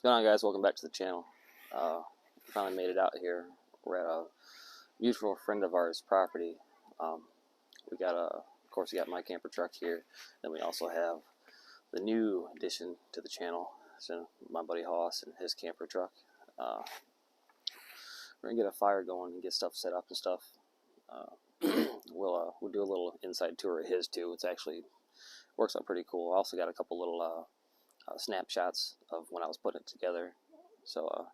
going on, guys? Welcome back to the channel. Finally made it out here. We're at a mutual friend of ours' property. We got of course, we got my camper truck here. Then we also have the new addition to the channel. So my buddy Hoss and his camper truck. We're gonna get a fire going and get stuff set up and stuff. We'll do a little inside tour of his too. It's actually works out pretty cool. I also got a couple little snapshots of when I was putting it together. So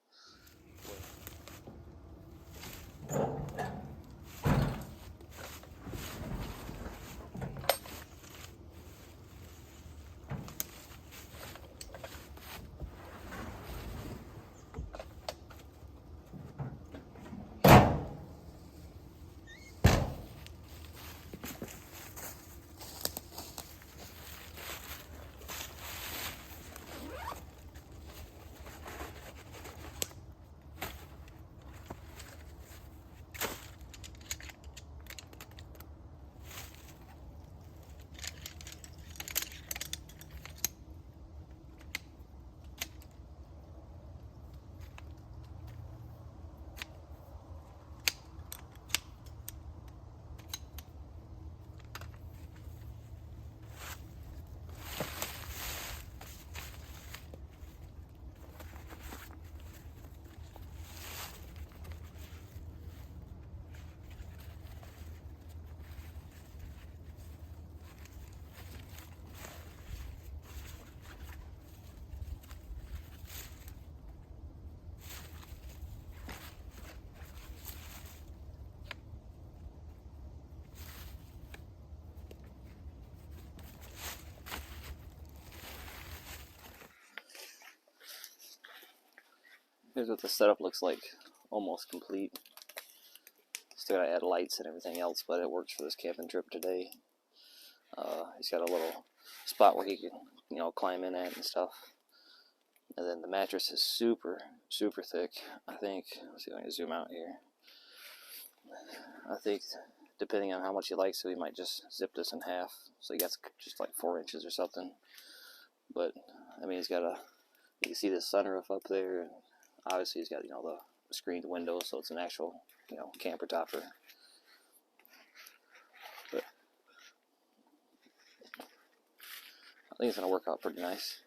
here's what the setup looks like, almost complete. Still gotta add lights and everything else, but it works for this camping trip today. He's got a little spot where he can, climb in at and stuff. And then the mattress is super, super thick. I think, let's see if I can zoom out here. I think, depending on how much he likes it, we might just zip this in half. So he got just like 4 inches or something. But, I mean, he's got you can see the sunroof up there. And obviously, he's got, the screened windows, so it's an actual, camper topper. But I think it's going to work out pretty nice.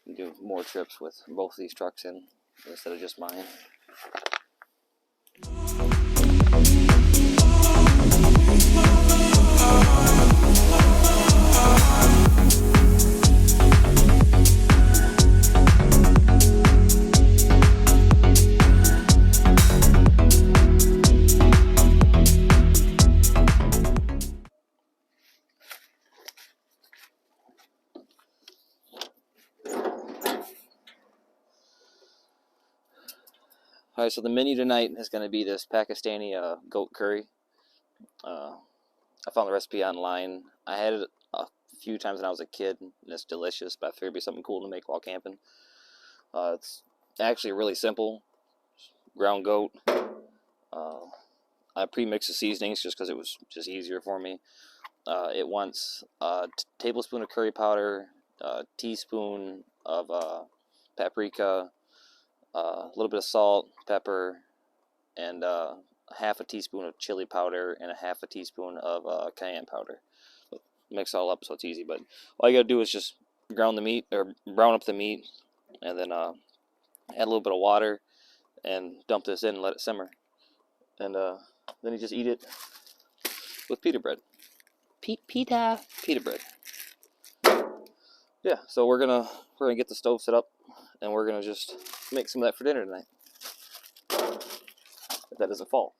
You can do more trips with both of these trucks in instead of just mine. Alright, so the menu tonight is going to be this Pakistani goat curry. I found the recipe online. I had it a few times when I was a kid, and it's delicious, but I figured it'd be something cool to make while camping. It's actually really simple. Ground goat. I pre-mixed the seasonings just because it was just easier for me. It wants a tablespoon of curry powder, a teaspoon of paprika, a little bit of salt, pepper, and half a teaspoon of chili powder and a half a teaspoon of cayenne powder. Mix it all up so it's easy, but all you gotta do is just brown up the meat, and then add a little bit of water and dump this in and let it simmer. And then you just eat it with pita bread. Pita bread. Yeah, so we're gonna get the stove set up, and we're gonna just make some of that for dinner tonight. If that doesn't fall.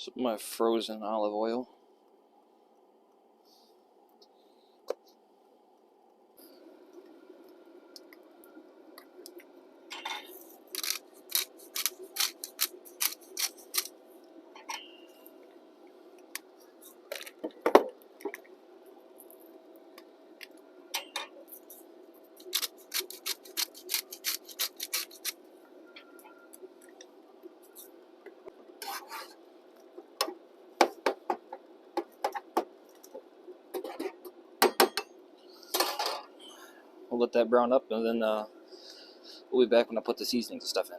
Some of my frozen olive oil. We'll let that brown up, and then we'll be back when I put the seasoning and stuff in.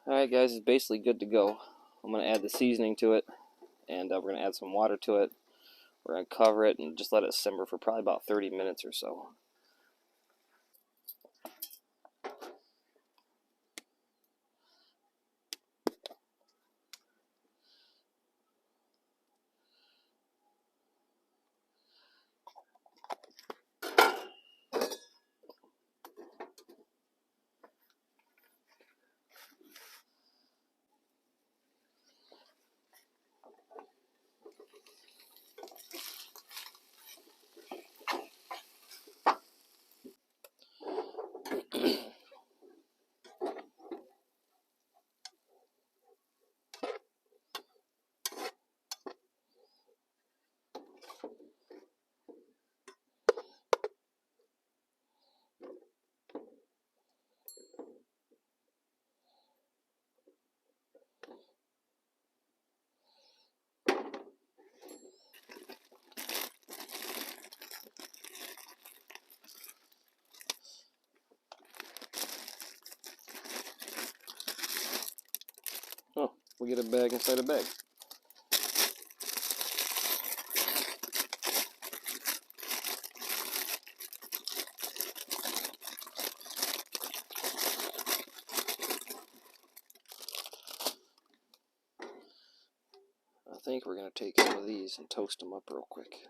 Alright guys, it's basically good to go. I'm going to add the seasoning to it, and we're going to add some water to it. We're going to cover it and just let it simmer for probably about 30 minutes or so. Oh, we get a bag inside a bag. I think we're going to take some of these and toast them up real quick.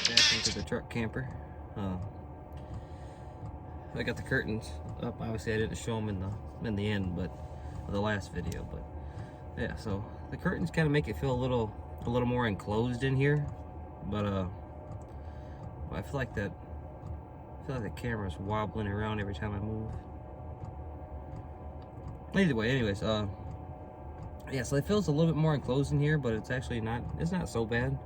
Back into the truck camper. I got the curtains up. Obviously, I didn't show them in the end, but the last video. But yeah, so the curtains kind of make it feel a little more enclosed in here. But I feel like the camera's wobbling around every time I move. Either way, anyways, yeah, so it feels a little bit more enclosed in here, but it's actually not. It's not so bad.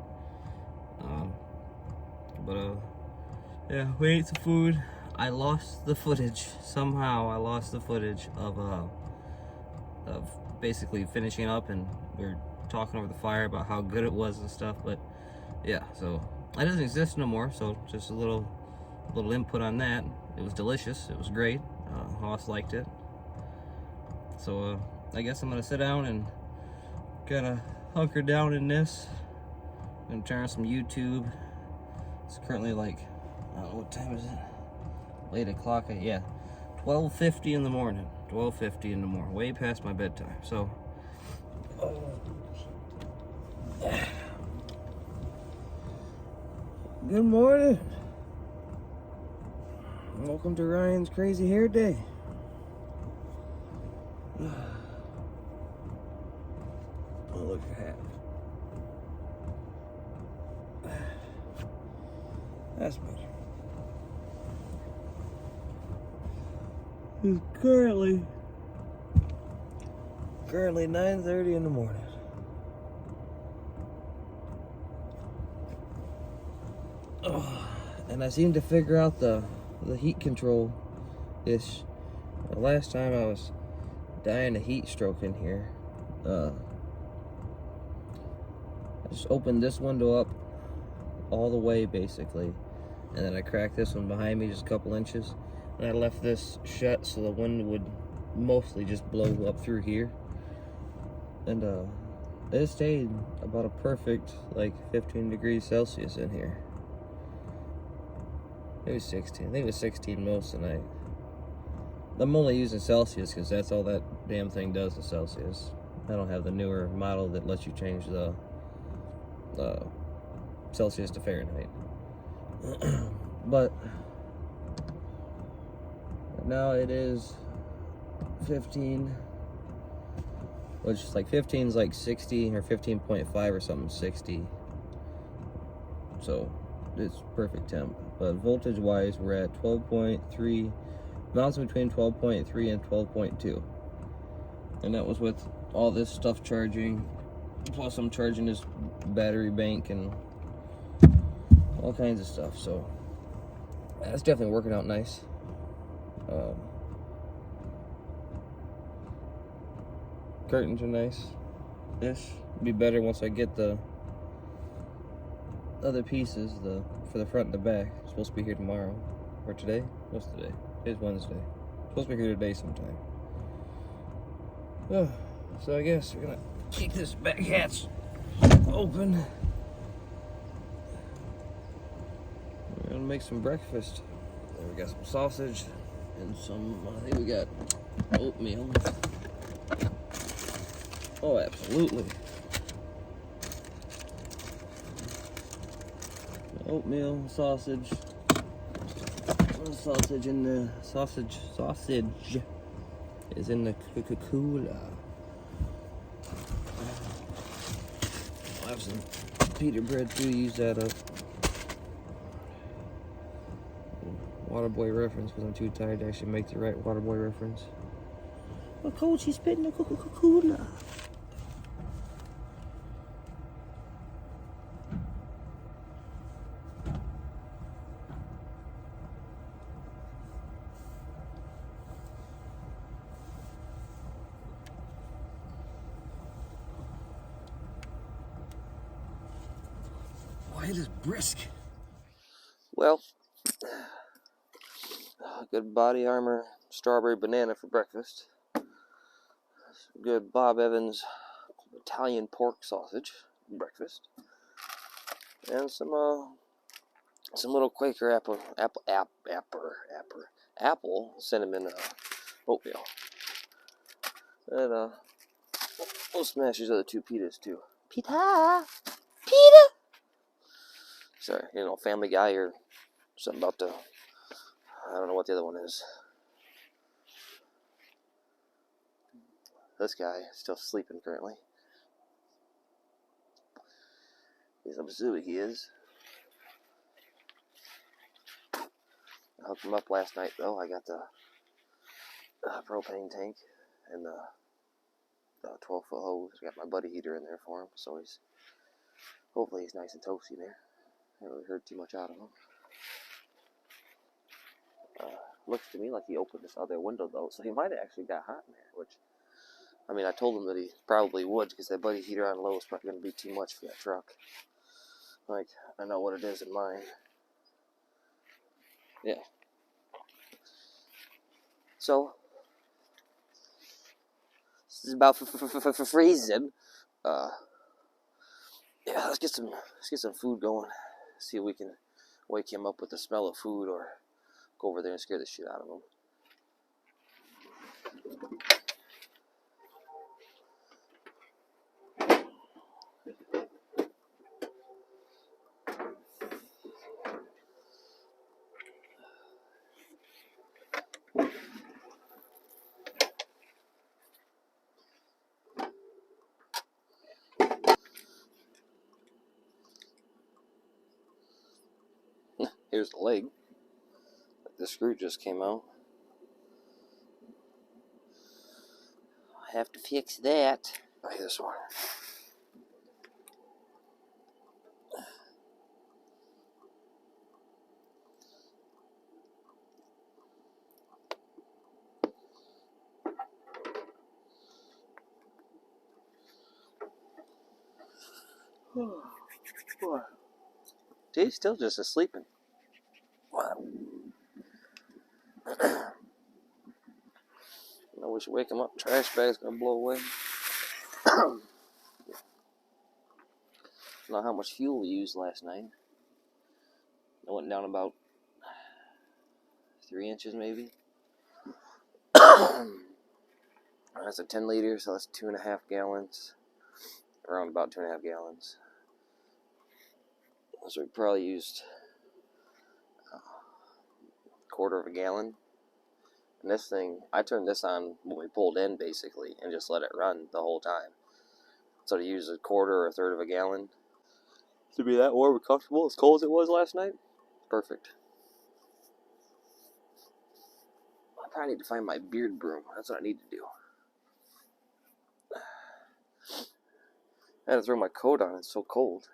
Yeah, we ate some food. I lost the footage somehow. I lost the footage of basically finishing up, and we were talking over the fire about how good it was and stuff. But yeah, so it doesn't exist no more. So just a little input on that. It was delicious. It was great. Hoss liked it. So I guess I'm gonna sit down and kind of hunker down in this. I'm gonna turn on some YouTube. It's currently like, I don't know, what time is it? Late o'clock. Yeah, 12:50 in the morning. 12:50 in the morning. Way past my bedtime. So. Good morning. Welcome to Ryan's Crazy Hair Day. Oh, look at that. That's better. It's currently 9:30 in the morning. Oh, and I seem to figure out the heat control ish. The last time I was dying of heat stroke in here. I just opened this window up all the way basically, and then I cracked this one behind me just a couple inches, And I left this shut so the wind would mostly just blow up through here. And it stayed about a perfect like 15 degrees Celsius in here. It was 16. I think it was 16 most of the night. I'm only using Celsius because that's all that damn thing does is Celsius. I don't have the newer model that lets you change the Celsius to Fahrenheit. But now it is 15, which is like 15 is like 60 or 15.5 or something, 60. So it's perfect temp. But voltage wise, we're at 12.3, bouncing between 12.3 and 12.2. And that was with all this stuff charging, plus I'm charging this battery bank and all kinds of stuff. So that's definitely working out nice. Curtains are nice-ish. Be better once I get the other pieces, for the front and the back. It's supposed to be here tomorrow. Or today? What's today? Today's Wednesday. Supposed to be here today sometime. So I guess we're gonna keep this back hatch open. We're gonna make some breakfast. We got some sausage and some, I think we got oatmeal. Oh, absolutely. Oatmeal, sausage. Sausage in the sausage is in the cooler. I'll have some pita bread too. Use that up. Waterboy reference because I'm too tired to actually make the right Waterboy reference. Oh, coach, he's spitting the cooler. Boy, it is brisk. Well, good body armor, strawberry banana for breakfast. Some good Bob Evans Italian pork sausage for breakfast. And some little Quaker apple cinnamon oatmeal. And we'll smash these other two pitas too. Pita! Sorry, Family Guy or something about I don't know what the other one is. This guy is still sleeping currently. I'm assuming he is. I hooked him up last night though. I got the propane tank and the 12-foot hose. I got my buddy heater in there for him, so hopefully he's nice and toasty there. I haven't really heard too much out of him. Looks to me like he opened this other window though, so he might have actually got hot in there, which, I told him that he probably would, because that buddy heater on low is probably going to be too much for that truck. Like, I know what it is in mine. Yeah. So, this is about freezing. Yeah, let's get some food going. See if we can wake him up with the smell of food, or go over there and scare the shit out of him. Here's the leg. The screw just came out. I have to fix that. Like this one. He's still just asleep. Wow. I wish we wake him up. Trash bag's gonna blow away. Know how much fuel we used last night. I went down about 3 inches maybe. That's a 10 liter, so that's 2.5 gallons. Around about 2.5 gallons. So we probably used a quarter of a gallon. And this thing, I turned this on when we pulled in basically and just let it run the whole time. So to use a quarter or a third of a gallon to be that warm and comfortable as cold as it was last night, perfect. I probably need to find my beard broom. That's what I need to do. I had to throw my coat on, it's so cold.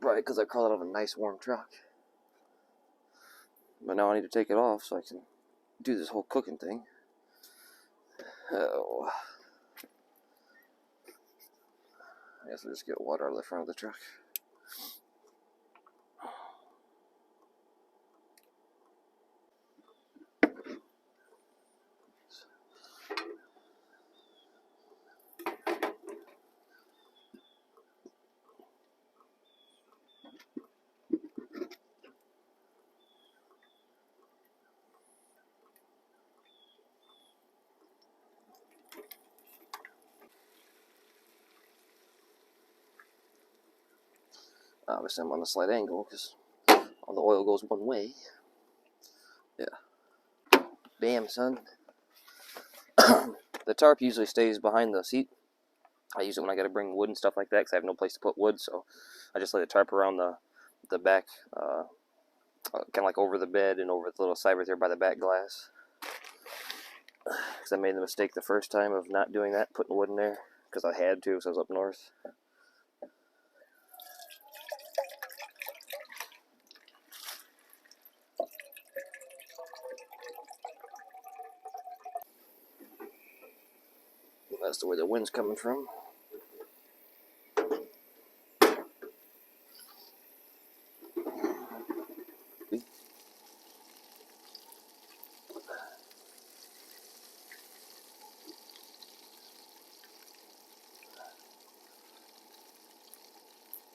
Probably because I crawled out of a nice warm truck. But now I need to take it off so I can do this whole cooking thing. Oh. I guess we'll just get water out of the front of the truck. Obviously I'm on a slight angle because all the oil goes one way. Yeah. Bam, son. The tarp usually stays behind the seat. I use it when I got to bring wood and stuff like that because I have no place to put wood, so I just lay the tarp around the back, kind of like over the bed and over the little side right there by the back glass. Because I made the mistake the first time of not doing that, putting wood in there, because I had to, because I was up north. That's the way the wind's coming from.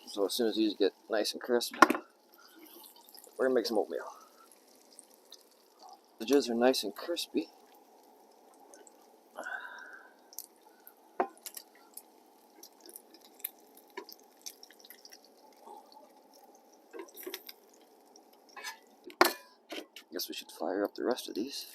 So as soon as these get nice and crisp, we're gonna make some oatmeal. The edges are nice and crispy. Guess we should fire up the rest of these.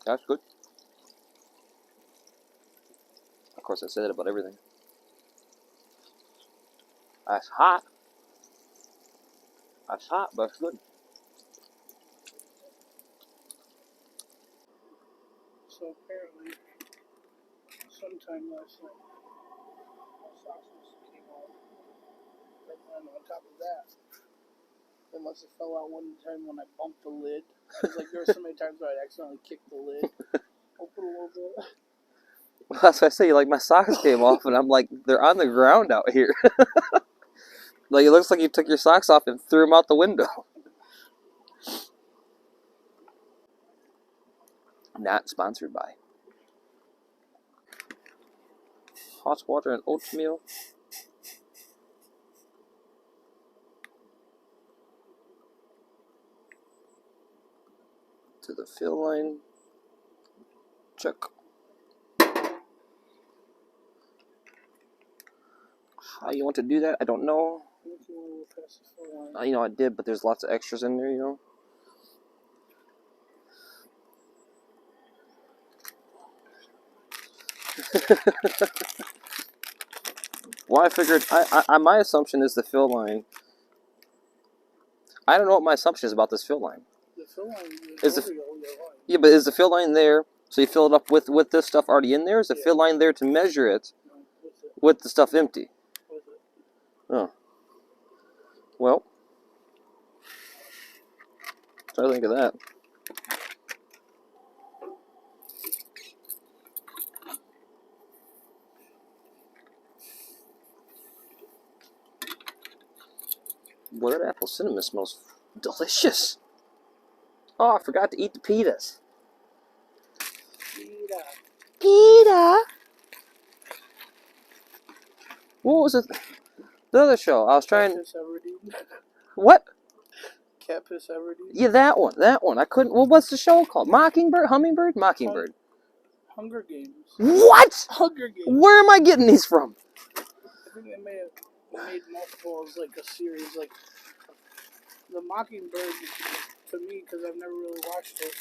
That's good. Of course, I say that about everything. That's hot. That's hot, but it's good. So apparently, sometime last night, my socks came off. And on top of that, they must have fell out one time when I bumped the lid. Because like there were so many times where I'd accidentally kick the lid open a little bit. Well, that's what I say. Like my socks came off, and I'm like, they're on the ground out here. Like it looks like you took your socks off and threw them out the window. Not sponsored by. Hot water and oatmeal. To the fill line. Check. How you want to do that, I don't know. You know, I did, but there's lots of extras in there, you know. Well, I figured, my assumption is the fill line. I don't know what my assumption is about this fill line. The fill line is the, yeah, but is the fill line there So you fill it up with this stuff already in there? Is the fill line there to measure it No, with it. with the stuff empty? With it. Oh. Well. Try to think of that. Boy, that apple cinnamon smells delicious. Oh, I forgot to eat the pitas. Pita. Pita? What was it? The other show. I was trying... Cat piss Everdeen. What? Cat piss Everdeen. Yeah, that one. I couldn't... Well, what's the show called? Mockingbird? Hummingbird? Mockingbird. Hunger Games. What? Hunger Games. Where am I getting these from? I think they made multiple as like a series. Like the Mockingbird, to me, because I've never really watched it,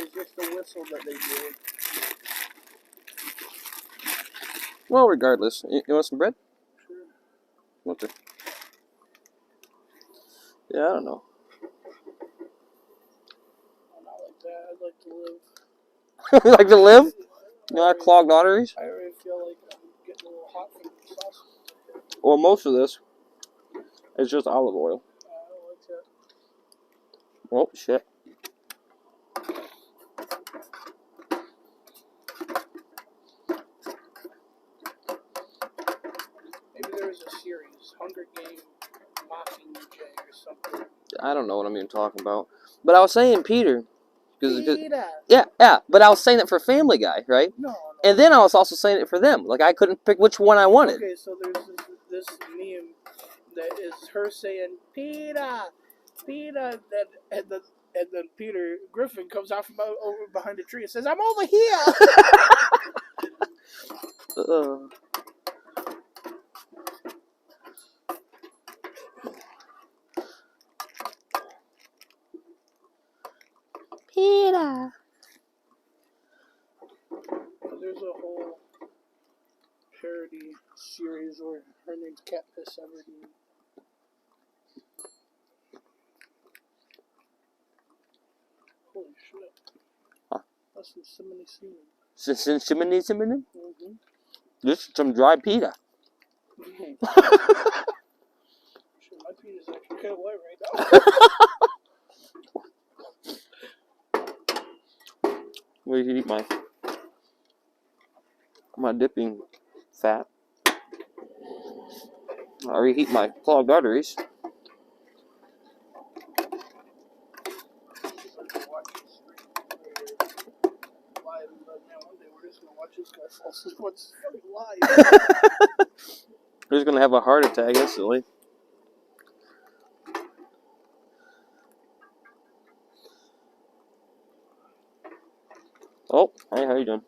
is just the whistle that they do. Well, regardless. You want some bread? Sure. Want to? Yeah, I don't know. I'm not like that. I'd like to live. You like to live? You like clogged arteries? I already feel like I'm getting a little hot from the sauce. Well, most of this is just olive oil. I don't like that. Oh, shit. Maybe there's a series, Hunger Game Mockingjay or something. I don't know what I'm even talking about. But I was saying Peter. Pita. Yeah. But I was saying it for Family Guy, right? No. And then I was also saying it for them. Like, I couldn't pick which one I wanted. Okay, so there's this meme that is her saying Pita, Pita, and then Peter Griffin comes out from over behind the tree and says, "I'm over here." Peter. There's a whole parody series where her name's Cat Piss Everdeen. Holy shit. Huh. That's some Simony semen. Cinnamon? Mm-hmm. This is some dry pita. Shit, my penis actually kind of wet right now. Where you eat my dipping fat. I reheat my clogged arteries. What's fucking live? Who's gonna have a heart attack instantly? Oh, hey, how you doing?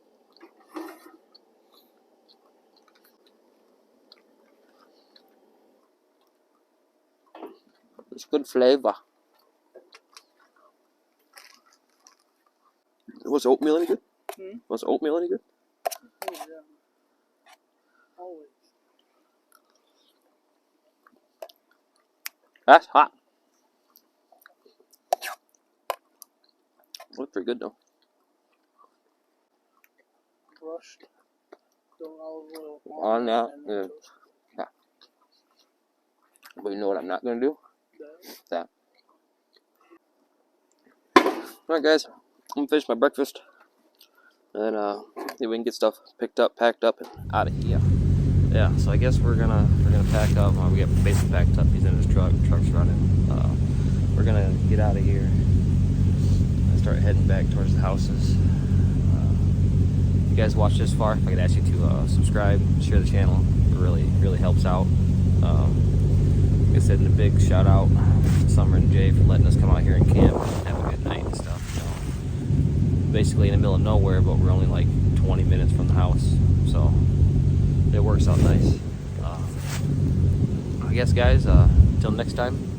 It's good flavor. Was oatmeal any good? Was oatmeal any good? Oh, yeah. Always. That's hot. Looks pretty good though. Brushed the olive oil On that, and then yeah. toast. Yeah. But you know what I'm not gonna do? That. Alright guys, I'm gonna finish my breakfast. And see if we can get stuff picked up, packed up, and out of here. Yeah, so I guess we're gonna pack up. We got basically packed up. He's in his truck. Truck's running. We're gonna get out of here and start heading back towards the houses. If you guys watched this far, if I could ask you to subscribe, share the channel. It really helps out. Like I said, and a big shout out to Summer and Jay for letting us come out here and camp and have a good night and stuff. Basically in the middle of nowhere, but we're only like 20 minutes from the house, so it works out nice. I guess guys, until next time,